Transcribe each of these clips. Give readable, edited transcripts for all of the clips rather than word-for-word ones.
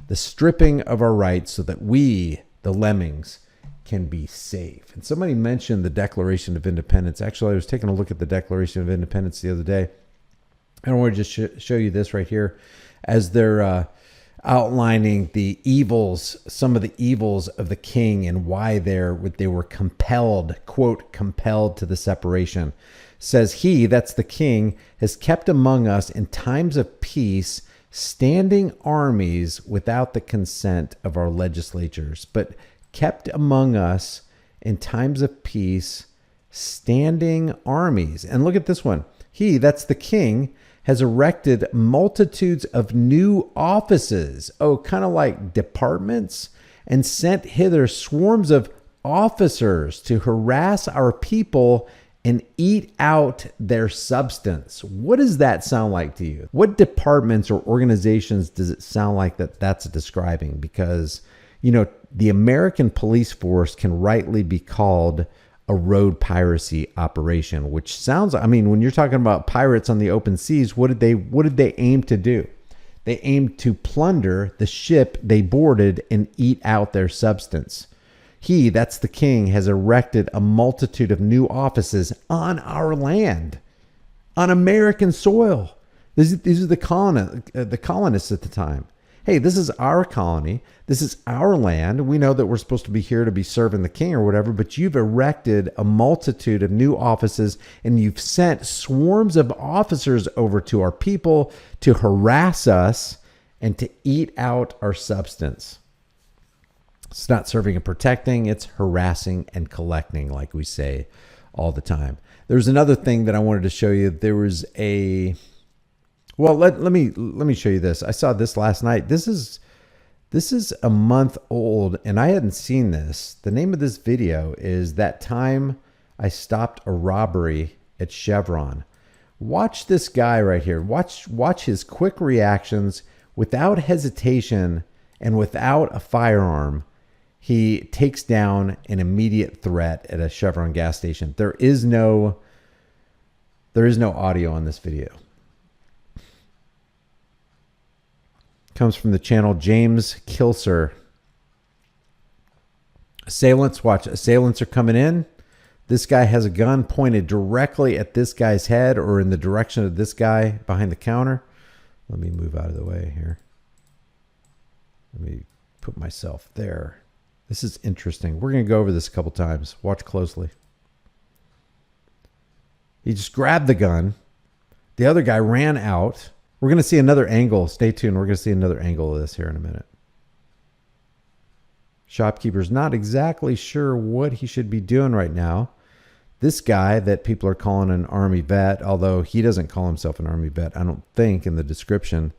the stripping of our rights so that we, the lemmings, can be safe. And somebody mentioned the Declaration of Independence. Actually, I was taking a look at the Declaration of Independence the other day. And I want to just show you this right here as they're outlining the evils, some of the evils of the king and why they were compelled, quote, compelled to the separation. Says he, that's the king, has kept among us in times of peace standing armies without the consent of our legislatures, but kept among us in times of peace standing armies. And look at this one. He, that's the king, has erected multitudes of new offices, kind of like departments, and sent hither swarms of officers to harass our people and eat out their substance. What does that sound like to you? What departments or organizations does it sound like that's describing? Because, the American police force can rightly be called a road piracy operation, which sounds, when you're talking about pirates on the open seas, what did they aim to do? They aimed to plunder the ship they boarded and eat out their substance. He, that's the king, has erected a multitude of new offices on our land, on American soil. These are the colonists at the time. Hey, this is our colony. This is our land. We know that we're supposed to be here to be serving the king or whatever, but you've erected a multitude of new offices and you've sent swarms of officers over to our people to harass us and to eat out our substance. It's not serving and protecting, it's harassing and collecting, like we say all the time. There's another thing that I wanted to show you. There was let me show you this. I saw this last night. This is a month old, and I hadn't seen this. The name of this video is That Time I Stopped a Robbery at Chevron. Watch this guy right here. Watch his quick reactions without hesitation and without a firearm. He takes down an immediate threat at a Chevron gas station. There is no audio on this video. Comes from the channel James Kilser. Assailants are coming in. This guy has a gun pointed directly at this guy's head or in the direction of this guy behind the counter. Let me move out of the way here. Let me put myself there. This is interesting. We're going to go over this a couple times. Watch closely. He just grabbed the gun. The other guy ran out. We're going to see another angle. Stay tuned. We're going to see another angle of this here in a minute. Shopkeeper's not exactly sure what he should be doing right now. This guy that people are calling an Army vet, although he doesn't call himself an Army vet, I don't think, in the description,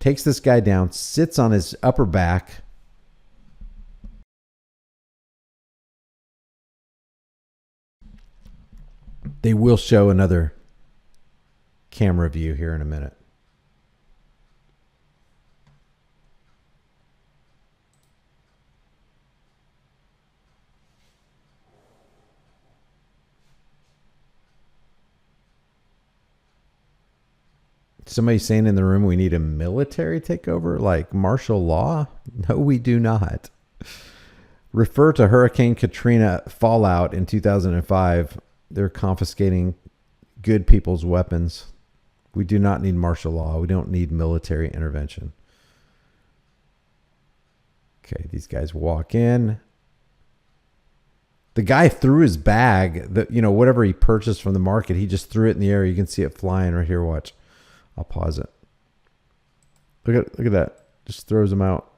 takes this guy down, sits on his upper back. They will show another camera view here in a minute. Somebody saying in the room we need a military takeover, like martial law? No, we do not. Refer to Hurricane Katrina fallout in 2005. They're confiscating good people's weapons. We do not need martial law. We don't need military intervention. Okay, these guys walk in. The guy threw his bag, whatever he purchased from the market, he just threw it in the air. You can see it flying right here. Watch. I'll pause it. Look at that. Just throws him out.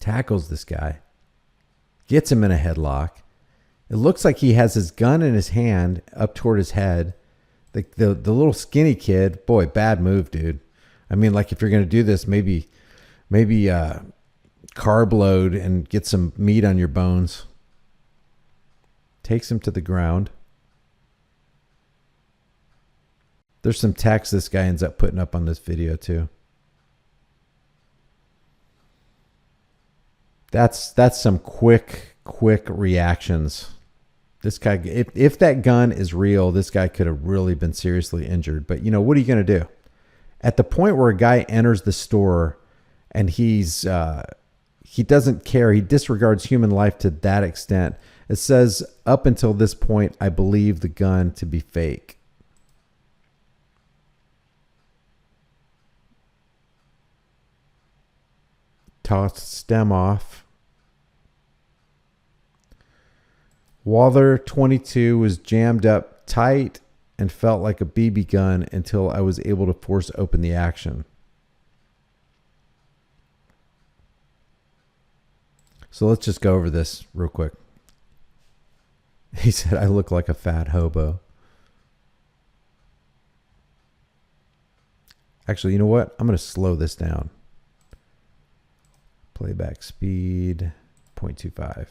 Tackles this guy. Gets him in a headlock. It looks like he has his gun in his hand up toward his head. The little skinny kid, boy, bad move, dude. Like if you're going to do this, maybe carb load and get some meat on your bones. Takes him to the ground. There's some text this guy ends up putting up on this video too. That's some quick reactions. This guy, if that gun is real, this guy could have really been seriously injured. But what are you going to do? At the point where a guy enters the store And he doesn't care. He disregards human life to that extent. It says, up until this point, I believe the gun to be fake. Toss stem off. Waller 22 was jammed up tight and felt like a BB gun until I was able to force open the action. So let's just go over this real quick. He said, I look like a fat hobo. Actually, you know what? I'm going to slow this down. Playback speed, 0.25.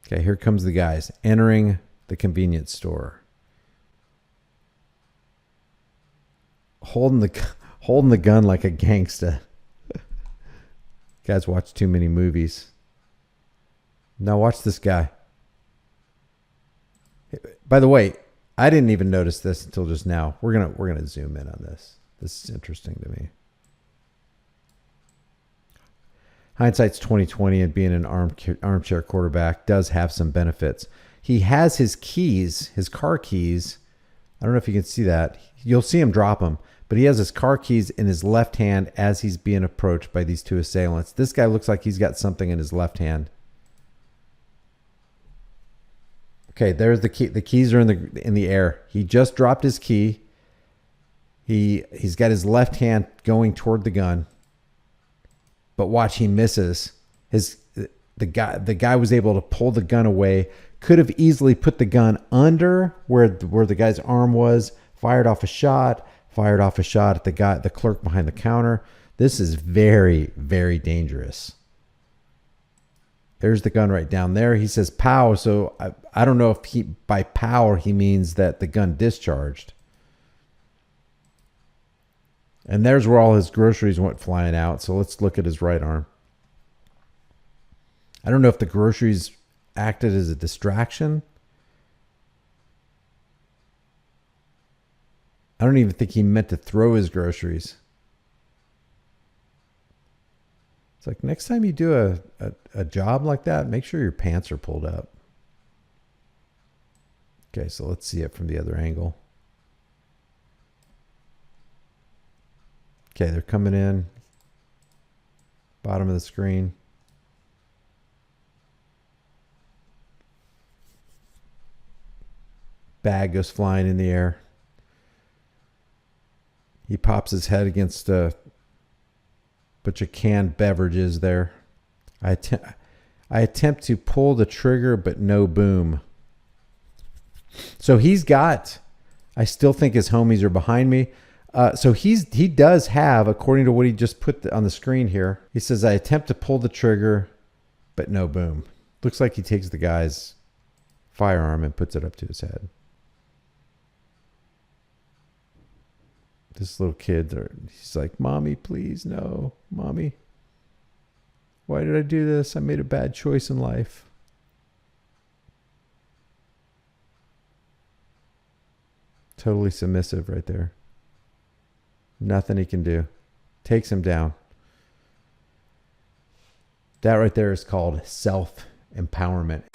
Okay, here comes the guys entering the convenience store. Holding the gun like a gangsta. Guys watch too many movies. Now watch this guy. By the way, I didn't even notice this until just now. We're gonna zoom in on this. This is interesting to me. Hindsight's 2020, and being an armchair quarterback does have some benefits. He has his keys, his car keys. I don't know if you can see that. You'll see him drop them, but he has his car keys in his left hand as he's being approached by these two assailants. This guy looks like he's got something in his left hand. Okay, there's the key. The keys are in the air. He just dropped his key. He's got his left hand going toward the gun. But watch, he misses. The guy was able to pull the gun away. Could have easily put the gun under where the guy's arm was. Fired off a shot at the clerk behind the counter. This is very, very dangerous. There's the gun right down there. He says pow. So I don't know if by power he means that the gun discharged. And there's where all his groceries went flying out. So let's look at his right arm. I don't know if the groceries acted as a distraction. I don't even think he meant to throw his groceries. It's like, next time you do a job like that, make sure your pants are pulled up. Okay, so let's see it from the other angle. Okay, they're coming in. Bottom of the screen. Bag goes flying in the air. He pops his head against a bunch of canned beverages there. I attempt to pull the trigger, but no boom. So I still think his homies are behind me. So he does have, according to what he just put on the screen here, he says, I attempt to pull the trigger, but no boom. Looks like he takes the guy's firearm and puts it up to his head. This little kid, he's like, Mommy, please, no. Mommy, why did I do this? I made a bad choice in life. Totally submissive right there. Nothing he can do. Takes him down. That right there is called self-empowerment.